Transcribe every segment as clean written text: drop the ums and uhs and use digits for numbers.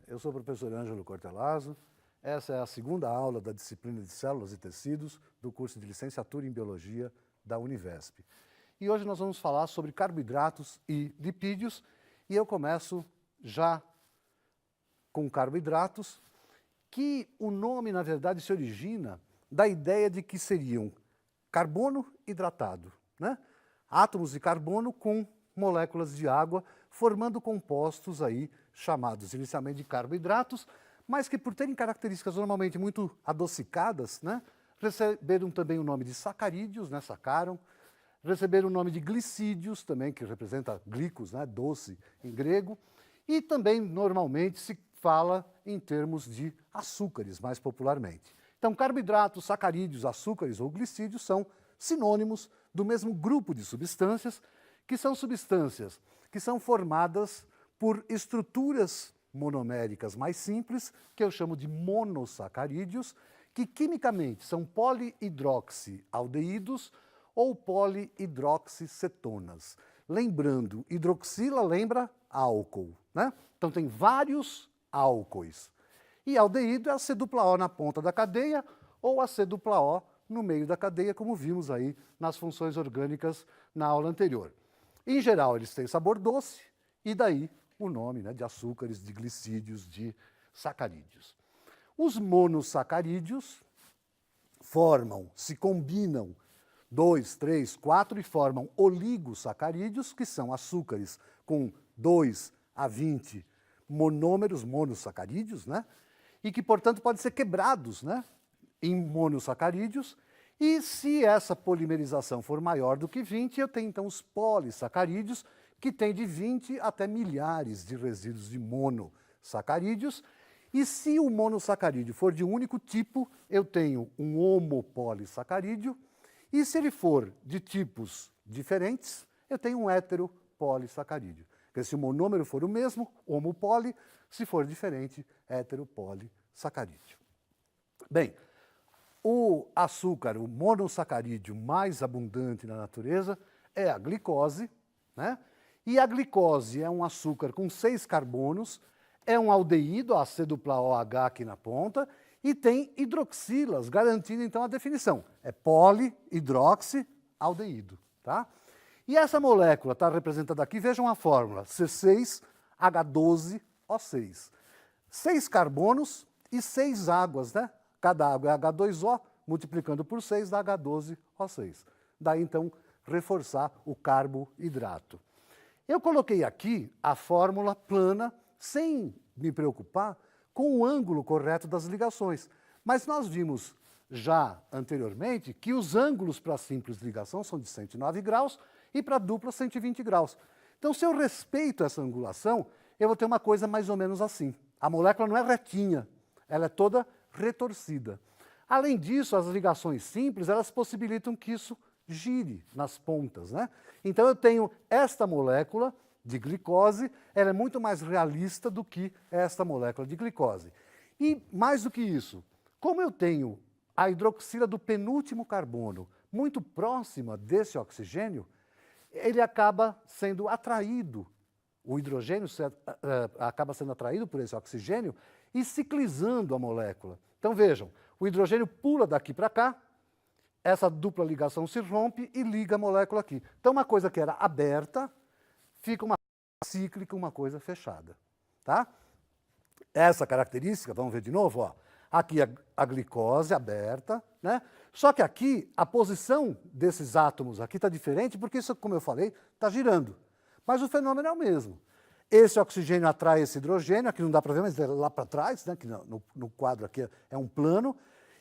eu sou o professor Ângelo Cortelazzo. Essa é a segunda aula da disciplina de Células e Tecidos do curso de Licenciatura em Biologia da Univesp. E hoje nós vamos falar sobre carboidratos e lipídios, e eu começo já com carboidratos, que o nome, na verdade, se origina da ideia de que seriam carbono hidratado, né? Átomos de carbono com moléculas de água, formando compostos aí chamados inicialmente de carboidratos, mas que por terem características normalmente muito adocicadas, né, receberam também o nome de sacarídeos, né, sacaram, receberam o nome de glicídios também, que representa glicos, né, doce em grego, e também normalmente se fala em termos de açúcares, mais popularmente. Então, carboidratos, sacarídeos, açúcares ou glicídios são sinônimos do mesmo grupo de substâncias, que são substâncias que são formadas por estruturas monoméricas mais simples, que eu chamo de monossacarídeos, que quimicamente são polihidroxialdeídos ou polihidroxicetonas. Lembrando, hidroxila lembra álcool, né? Então tem vários álcoois. E aldeído é a C-O na ponta da cadeia ou a C-O no meio da cadeia, como vimos aí nas funções orgânicas na aula anterior. Em geral, eles têm sabor doce, e daí o nome, né, de açúcares, de glicídios, de sacarídeos. Os monossacarídeos se combinam 2, 3, 4 e formam oligosacarídeos, que são açúcares com 2 a 20 monômeros, monossacarídeos, né, e que, portanto, podem ser quebrados, né, em monossacarídeos. E se essa polimerização for maior do que 20, eu tenho então os polissacarídeos, que têm de 20 até milhares de resíduos de monossacarídeos. E se o monossacarídeo for de um único tipo, eu tenho um homopolissacarídeo. E se ele for de tipos diferentes, eu tenho um heteropolissacarídeo. Porque se o monômero for o mesmo, homopoli, se for diferente, heteropolissacarídeo. Bem, o açúcar, o monossacarídeo mais abundante na natureza é a glicose, né? E a glicose é um açúcar com 6 carbonos, é um aldeído, a C-OH aqui na ponta, e tem hidroxilas, garantindo então a definição. É polihidroxialdeído, tá? E essa molécula está representada aqui, vejam a fórmula, C6H12O6. 6 carbonos e 6 águas, né? Cada água é H2O, multiplicando por 6 dá H12O6. Daí, então, reforçar o carboidrato. Eu coloquei aqui a fórmula plana, sem me preocupar com o ângulo correto das ligações. Mas nós vimos já anteriormente que os ângulos para simples ligação são de 109 graus e para dupla 120 graus. Então, se eu respeito essa angulação, eu vou ter uma coisa mais ou menos assim. A molécula não é retinha, ela é toda retorcida. Além disso, as ligações simples, elas possibilitam que isso gire nas pontas, né? Então eu tenho esta molécula de glicose, ela é muito mais realista do que esta molécula de glicose. E mais do que isso, como eu tenho a hidroxila do penúltimo carbono muito próxima desse oxigênio, ele acaba sendo atraído, o hidrogênio acaba sendo atraído por esse oxigênio e ciclizando a molécula. Então vejam, o hidrogênio pula daqui para cá, essa dupla ligação se rompe e liga a molécula aqui. Então uma coisa que era aberta, fica uma cíclica, uma coisa fechada. Tá? Essa característica, vamos ver de novo, ó. Aqui a glicose aberta, né? Só que aqui a posição desses átomos aqui está diferente, porque isso, como eu falei, está girando. Mas o fenômeno é o mesmo. Esse oxigênio atrai esse hidrogênio, aqui não dá para ver, mas é lá para trás, né, que no quadro aqui é um plano,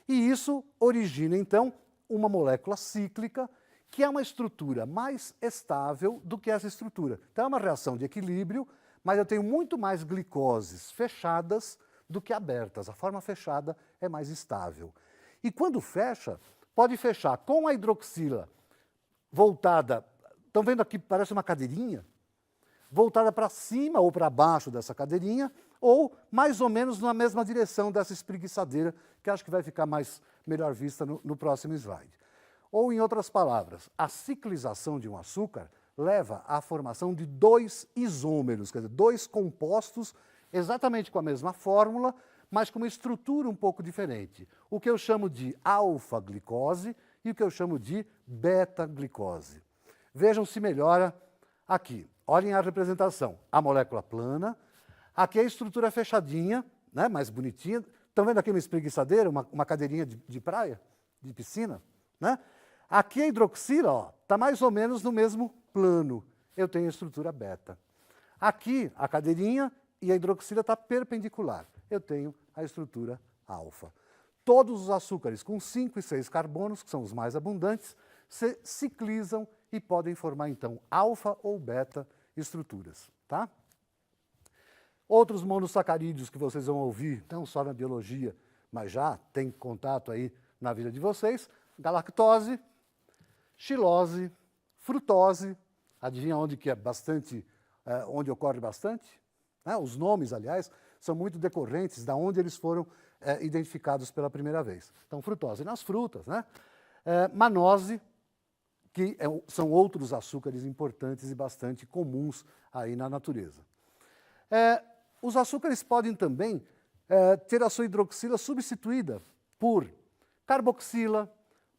e isso origina, então, uma molécula cíclica, que é uma estrutura mais estável do que essa estrutura. Então é uma reação de equilíbrio, mas eu tenho muito mais glicoses fechadas do que abertas. A forma fechada é mais estável. E quando fecha, pode fechar com a hidroxila voltada, estão vendo aqui, parece uma cadeirinha? Voltada para cima ou para baixo dessa cadeirinha, ou mais ou menos na mesma direção dessa espreguiçadeira, que acho que vai ficar melhor vista no próximo slide. Ou, em outras palavras, a ciclização de um açúcar leva à formação de 2 isômeros, quer dizer, 2 compostos exatamente com a mesma fórmula, mas com uma estrutura um pouco diferente. O que eu chamo de alfa-glicose e o que eu chamo de beta-glicose. Vejam se melhora aqui. Olhem a representação. A molécula plana, aqui a estrutura fechadinha, né, mais bonitinha. Estão vendo aqui uma espreguiçadeira, uma cadeirinha de praia, de piscina? Né? Aqui a hidroxila está mais ou menos no mesmo plano. Eu tenho a estrutura beta. Aqui a cadeirinha e a hidroxila está perpendicular. Eu tenho a estrutura alfa. Todos os açúcares com 5 e 6 carbonos, que são os mais abundantes, se ciclizam e podem formar, então, alfa ou beta estruturas. Tá? Outros monossacarídeos que vocês vão ouvir, não só na biologia, mas já tem contato aí na vida de vocês, galactose, xilose, frutose, adivinha onde que é bastante, onde ocorre bastante? Os nomes, aliás, são muito decorrentes de onde eles foram identificados pela primeira vez. Então, frutose nas frutas, né? Manose, que são outros açúcares importantes e bastante comuns aí na natureza. Os açúcares podem também ter a sua hidroxila substituída por carboxila,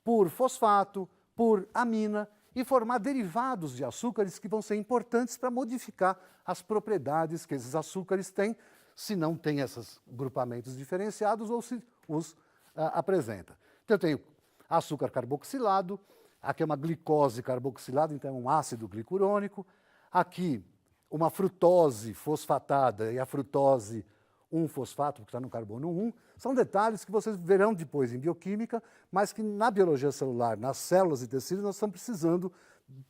por fosfato, por amina e formar derivados de açúcares que vão ser importantes para modificar as propriedades que esses açúcares têm, se não tem esses grupamentos diferenciados ou se os apresenta. Então eu tenho açúcar carboxilado, aqui é uma glicose carboxilada, então é um ácido glicurônico, aqui uma frutose fosfatada e a frutose 1-fosfato, porque está no carbono 1, são detalhes que vocês verão depois em bioquímica, mas que na biologia celular, nas células e tecidos, nós estamos precisando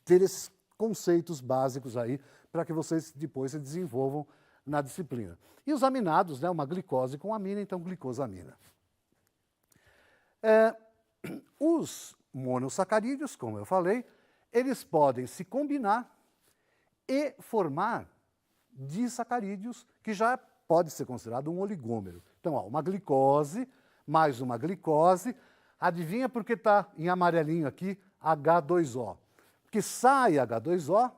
ter esses conceitos básicos aí para que vocês depois se desenvolvam na disciplina. E os aminados, né, uma glicose com amina, então glicosamina. Os monossacarídeos, como eu falei, eles podem se combinar e formar disacarídeos, que já pode ser considerado um oligômero. Então, uma glicose, mais uma glicose. Adivinha por que está em amarelinho aqui H2O? Porque sai H2O,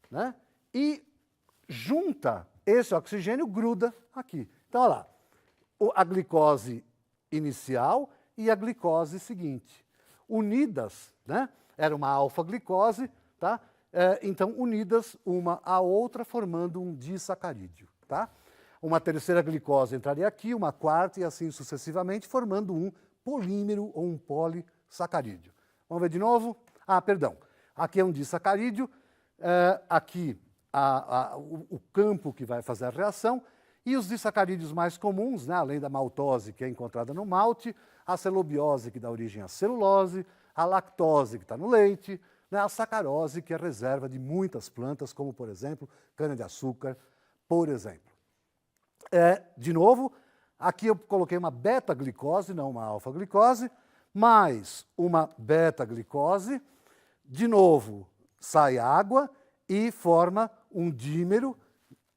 né, e junta esse oxigênio, gruda aqui. Então, olha lá, a glicose inicial e a glicose seguinte. Unidas, né, era uma alfa-glicose, tá? Então, unidas uma à outra, formando um disacarídeo. Tá? Uma terceira glicose entraria aqui, uma quarta e assim sucessivamente, formando um polímero ou um polissacarídeo. Vamos ver de novo? Perdão. Aqui é um disacarídeo, aqui o campo que vai fazer a reação, e os disacarídeos mais comuns, né, além da maltose, que é encontrada no malte, a celobiose, que dá origem à celulose, a lactose, que está no leite, né, a sacarose, que é reserva de muitas plantas, como, por exemplo, cana-de-açúcar, por exemplo. De novo, aqui eu coloquei uma beta-glicose, não uma alfa-glicose, mais uma beta-glicose, de novo, sai água e forma um dímero,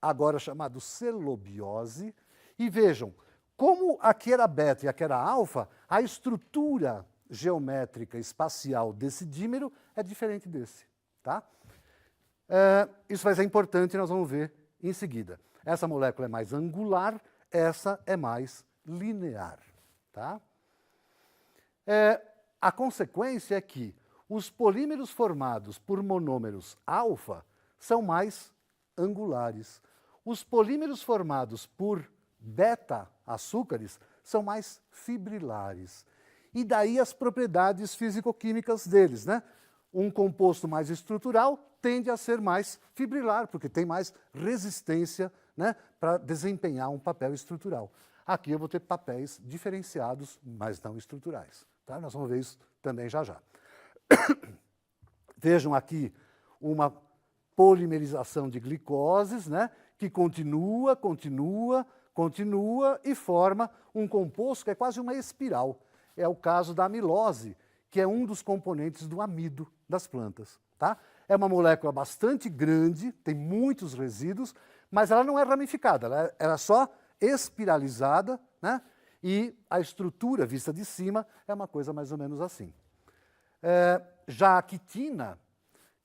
agora chamado celobiose, e vejam, como aqui era beta e aqui era alfa, a estrutura geométrica espacial desse dímero é diferente desse. Tá? Isso vai ser importante, nós vamos ver em seguida. Essa molécula é mais angular, essa é mais linear. Tá? A consequência é que os polímeros formados por monômeros alfa são mais angulares. Os polímeros formados por beta-açúcares são mais fibrilares. E daí as propriedades físico-químicas deles, né? Um composto mais estrutural tende a ser mais fibrilar, porque tem mais resistência, né, para desempenhar um papel estrutural. Aqui eu vou ter papéis diferenciados, mas não estruturais. Tá? Nós vamos ver isso também já já. Vejam aqui uma polimerização de glicoses, né, que continua e forma um composto que é quase uma espiral. É o caso da amilose, que é um dos componentes do amido das plantas. Tá? É uma molécula bastante grande, tem muitos resíduos, mas ela não é ramificada, ela é só espiralizada, né? E a estrutura vista de cima é uma coisa mais ou menos assim. Já a quitina,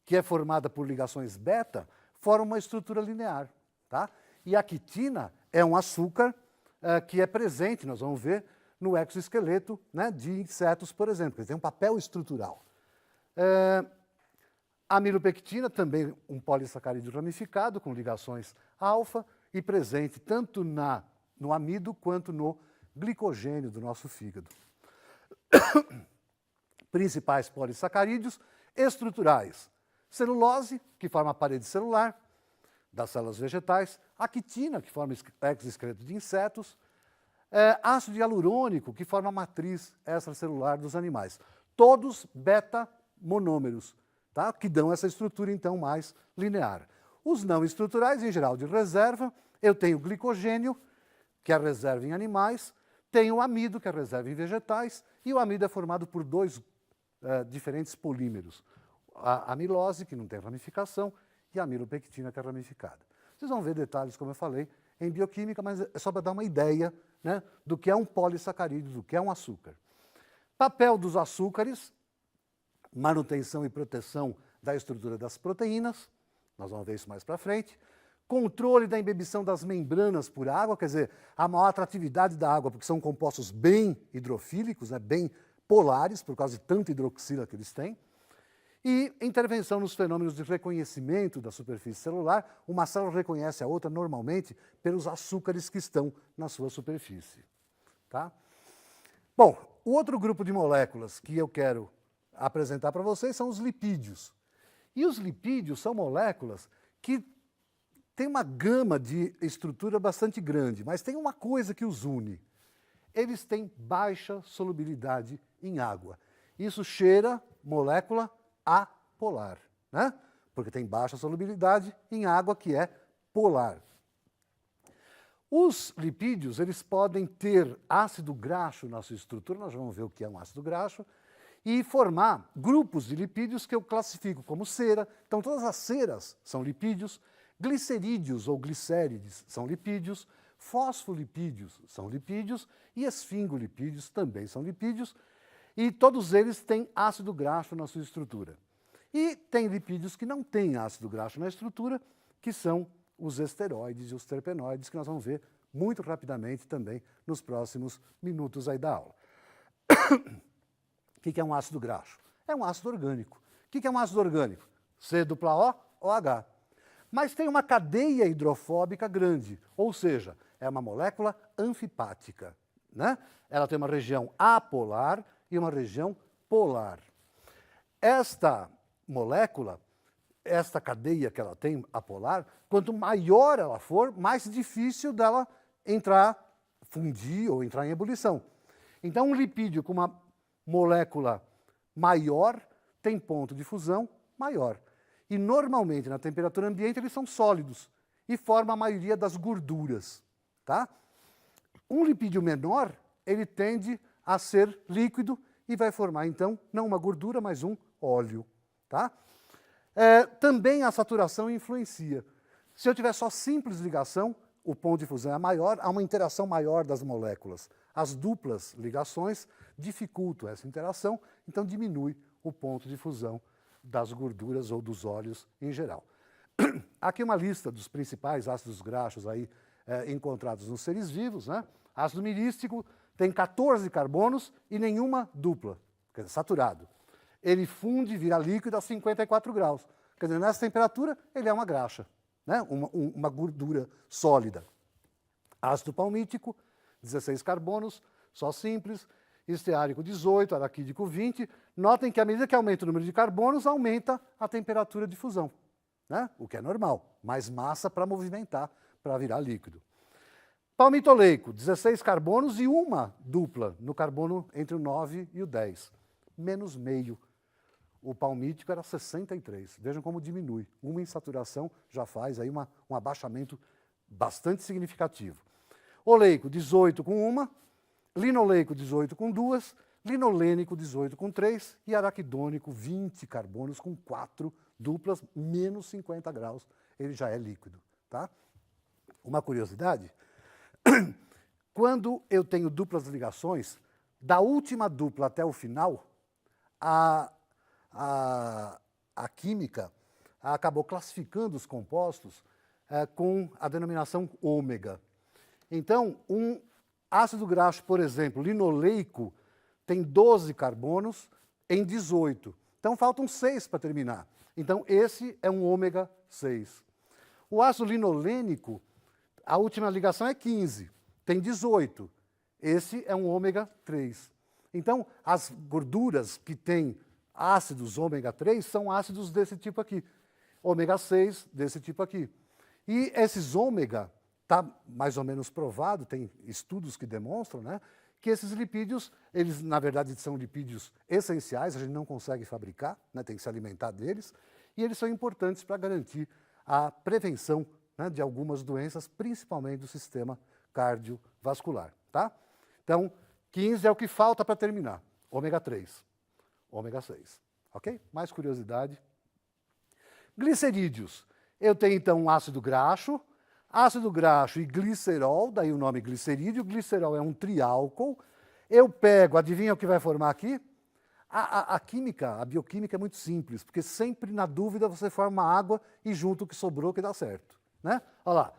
que é formada por ligações beta, forma uma estrutura linear. Tá? E a quitina é um açúcar que é presente, nós vamos ver, no exoesqueleto, né, de insetos, por exemplo. Ele tem um papel estrutural. A amilopectina, também um polissacarídeo ramificado, com ligações alfa, e presente tanto no amido quanto no glicogênio do nosso fígado. Principais polissacarídeos estruturais: celulose, que forma a parede celular das células vegetais, a quitina, que forma o exoesqueleto de insetos, ácido hialurônico, que forma a matriz extracelular dos animais. Todos beta-monômeros, tá? Que dão essa estrutura, então, mais linear. Os não estruturais, em geral, de reserva, eu tenho glicogênio, que é a reserva em animais, tenho o amido, que é a reserva em vegetais, e o amido é formado por dois diferentes polímeros. A amilose, que não tem ramificação, e a amilopectina, que é ramificada. Vocês vão ver detalhes, como eu falei, em bioquímica, mas é só para dar uma ideia, né, do que é um polissacarídeo, do que é um açúcar. Papel dos açúcares: manutenção e proteção da estrutura das proteínas, nós vamos ver isso mais para frente. Controle da embebição das membranas por água, quer dizer, a maior atratividade da água, porque são compostos bem hidrofílicos, né, bem polares, por causa de tanta hidroxila que eles têm. E intervenção nos fenômenos de reconhecimento da superfície celular. Uma célula reconhece a outra normalmente pelos açúcares que estão na sua superfície. Tá? Bom, o outro grupo de moléculas que eu quero apresentar para vocês são os lipídios. E os lipídios são moléculas que têm uma gama de estrutura bastante grande, mas tem uma coisa que os une: eles têm baixa solubilidade em água. Isso cheira molécula apolar, né? Porque tem baixa solubilidade em água, que é polar. Os lipídios, eles podem ter ácido graxo na sua estrutura, nós vamos ver o que é um ácido graxo, e formar grupos de lipídios que eu classifico como cera. Então, todas as ceras são lipídios, glicerídeos ou glicérides são lipídios, fosfolipídios são lipídios e esfingolipídios também são lipídios, e todos eles têm ácido graxo na sua estrutura. E tem lipídios que não têm ácido graxo na estrutura, que são os esteroides e os terpenoides, que nós vamos ver muito rapidamente também nos próximos minutos aí da aula. O que é um ácido graxo? É um ácido orgânico. O que é um ácido orgânico? C-O, OH. Mas tem uma cadeia hidrofóbica grande, ou seja, é uma molécula anfipática, né? Ela tem uma região apolar e uma região polar. Esta molécula, esta cadeia que ela tem apolar, quanto maior ela for, mais difícil dela fundir ou entrar em ebulição. Então, um lipídio com uma molécula maior tem ponto de fusão maior. E, normalmente, na temperatura ambiente, eles são sólidos e formam a maioria das gorduras. Tá? Um lipídio menor, ele tende a ser líquido e vai formar, então, não uma gordura, mas um óleo. Tá? Também a saturação influencia. Se eu tiver só simples ligação, o ponto de fusão é maior, há uma interação maior das moléculas. As duplas ligações dificultam essa interação, então diminui o ponto de fusão das gorduras ou dos óleos em geral. Aqui uma lista dos principais ácidos graxos aí, encontrados nos seres vivos. Né? Ácido mirístico tem 14 carbonos e nenhuma dupla, quer dizer, saturado. Ele funde e vira líquido a 54 graus. Quer dizer, nessa temperatura, ele é uma graxa, né? uma gordura sólida. Ácido palmítico, 16 carbonos, só simples. Esteárico, 18, araquídico, 20. Notem que, à medida que aumenta o número de carbonos, aumenta a temperatura de fusão, né? O que é normal. Mais massa para movimentar, para virar líquido. Palmitoleico, 16 carbonos e uma dupla no carbono entre o 9 e o 10. Menos meio. O palmítico era 63. Vejam como diminui. Uma insaturação já faz aí um abaixamento bastante significativo. Oleico, 18 com uma. Linoleico, 18 com duas. Linolênico, 18 com 3. E araquidônico, 20 carbonos com 4 duplas, menos 50 graus. Ele já é líquido. Tá? Uma curiosidade. Quando eu tenho duplas ligações, da última dupla até o final, a química acabou classificando os compostos com a denominação ômega. Então, um ácido graxo, por exemplo, linoleico, tem 12 carbonos em 18. Então, faltam 6 para terminar. Então, esse é um ômega 6. O ácido linolênico, a última ligação é 15, tem 18. Esse é um ômega 3. Então, as gorduras que têm ácidos ômega 3 são ácidos desse tipo aqui. Ômega 6 desse tipo aqui. E esses ômega, está mais ou menos provado, tem estudos que demonstram, né, que esses lipídios, eles na verdade são lipídios essenciais, a gente não consegue fabricar, né, tem que se alimentar deles, e eles são importantes para garantir a prevenção, né, de algumas doenças, principalmente do sistema cardiovascular. Tá? Então, 15 é o que falta para terminar. Ômega 3, ômega 6. Ok? Mais curiosidade. Glicerídeos. Eu tenho, então, um ácido graxo e glicerol, daí o nome glicerídeo. Glicerol é um triálcool. Eu pego, adivinha o que vai formar aqui? A química, a bioquímica é muito simples, porque sempre, na dúvida, você forma água e junto o que sobrou que dá certo. Né? Olha lá,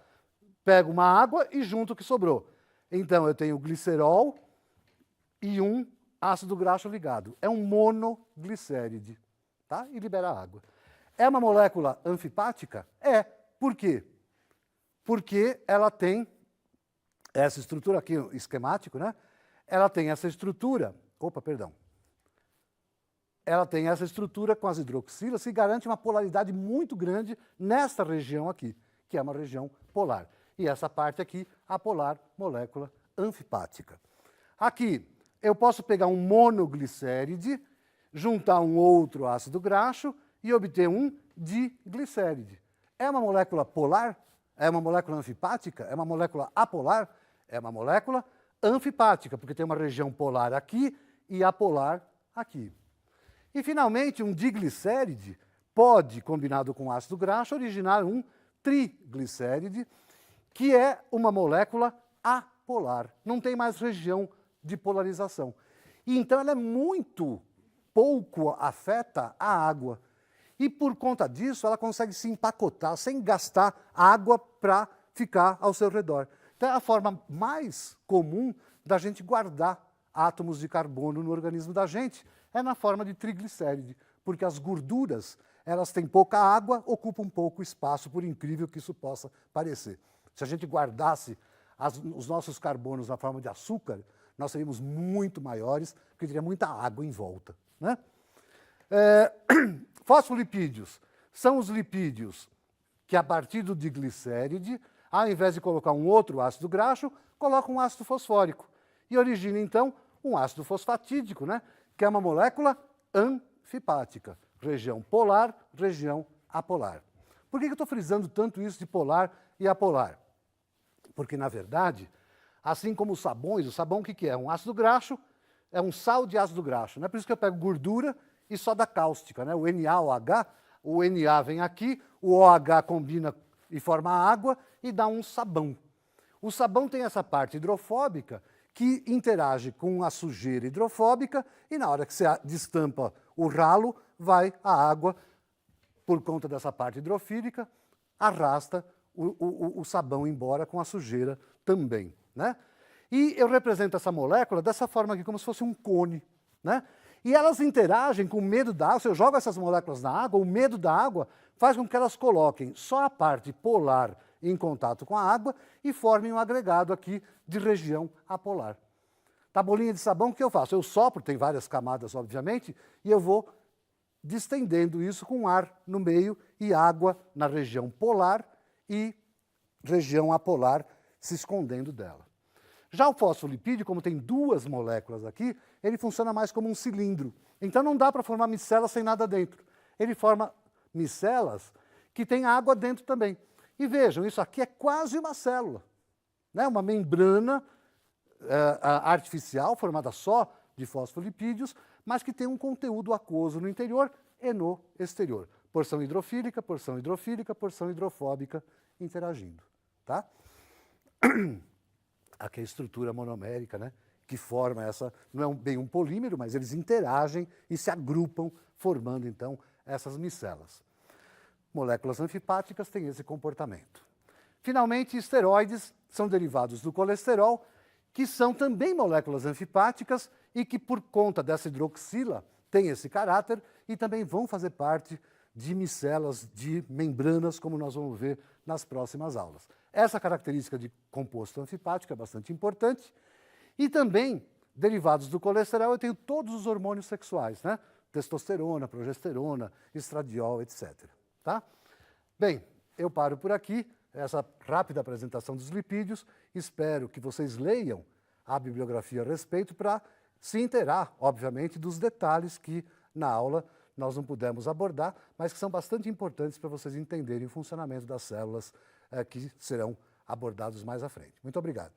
pego uma água e junto o que sobrou. Então, eu tenho glicerol e um ácido graxo ligado. É um monoglicéride, tá? E libera água. É uma molécula anfipática? É. Por quê? Porque ela tem essa estrutura aqui, esquemático, né? Ela tem essa estrutura, ela tem essa estrutura com as hidroxilas que garante uma polaridade muito grande nessa região aqui, que é uma região polar. E essa parte aqui, apolar, molécula anfipática. Aqui, eu posso pegar um monoglicéride, juntar um outro ácido graxo e obter um diglicéride. É uma molécula polar? É uma molécula anfipática? É uma molécula apolar? É uma molécula anfipática, porque tem uma região polar aqui e apolar aqui. E, finalmente, um diglicéride pode, combinado com ácido graxo, originar um triglicéride, que é uma molécula apolar. Não tem mais região de polarização. E, então, ela é muito pouco afeta a água. E, por conta disso, ela consegue se empacotar sem gastar água para ficar ao seu redor. Então, é a forma mais comum da gente guardar átomos de carbono no organismo da gente, é na forma de triglicéride, porque as gorduras, elas têm pouca água, ocupam pouco espaço, por incrível que isso possa parecer. Se a gente guardasse os nossos carbonos na forma de açúcar, nós seríamos muito maiores, porque teria muita água em volta. Né? Fosfolipídios são os lipídios que, a partir do diglicéride, ao invés de colocar um outro ácido graxo, colocam um ácido fosfórico. E origina, então, um ácido fosfatídico, né? Que é uma molécula anfipática. Região polar, região apolar. Por que eu estou frisando tanto isso de polar e apolar? Porque, na verdade, assim como os sabões, o sabão o que é? Um ácido graxo, é um sal de ácido graxo. Não é por isso que eu pego gordura e soda cáustica, né? O NaOH, o Na vem aqui, o OH combina e forma água e dá um sabão. O sabão tem essa parte hidrofóbica que interage com a sujeira hidrofóbica e na hora que você destampa o ralo, vai a água, por conta dessa parte hidrofílica, arrasta o sabão embora com a sujeira também. Né? E eu represento essa molécula dessa forma aqui, como se fosse um cone. Né? E elas interagem com o medo da água. Se eu jogo essas moléculas na água, o medo da água faz com que elas coloquem só a parte polar em contato com a água e formem um agregado aqui de região apolar. Tá, bolinha de sabão, o que eu faço? Eu sopro, tem várias camadas, obviamente, e eu vou distendendo isso com ar no meio e água na região polar e região apolar se escondendo dela. Já o fosfolipídio, como tem duas moléculas aqui, ele funciona mais como um cilindro. Então não dá para formar micelas sem nada dentro. Ele forma micelas que têm água dentro também. E vejam, isso aqui é quase uma célula, né? Uma membrana artificial formada só de fosfolipídios, mas que tem um conteúdo aquoso no interior e no exterior. Porção hidrofílica, porção hidrofílica, porção hidrofóbica interagindo. Tá? Aqui é a estrutura monomérica, né? Que forma essa, não é bem um polímero, mas eles interagem e se agrupam, formando então essas micelas. Moléculas anfipáticas têm esse comportamento. Finalmente, esteroides são derivados do colesterol, que são também moléculas anfipáticas e que, por conta dessa hidroxila, têm esse caráter e também vão fazer parte de micelas, de membranas, como nós vamos ver nas próximas aulas. Essa característica de composto anfipático é bastante importante. E também, derivados do colesterol, eu tenho todos os hormônios sexuais, né? Testosterona, progesterona, estradiol, etc. Tá? Bem, eu paro por aqui, essa rápida apresentação dos lipídios. Espero que vocês leiam a bibliografia a respeito para se inteirar, obviamente, dos detalhes que na aula nós não pudemos abordar, mas que são bastante importantes para vocês entenderem o funcionamento das células que serão abordados mais à frente. Muito obrigado.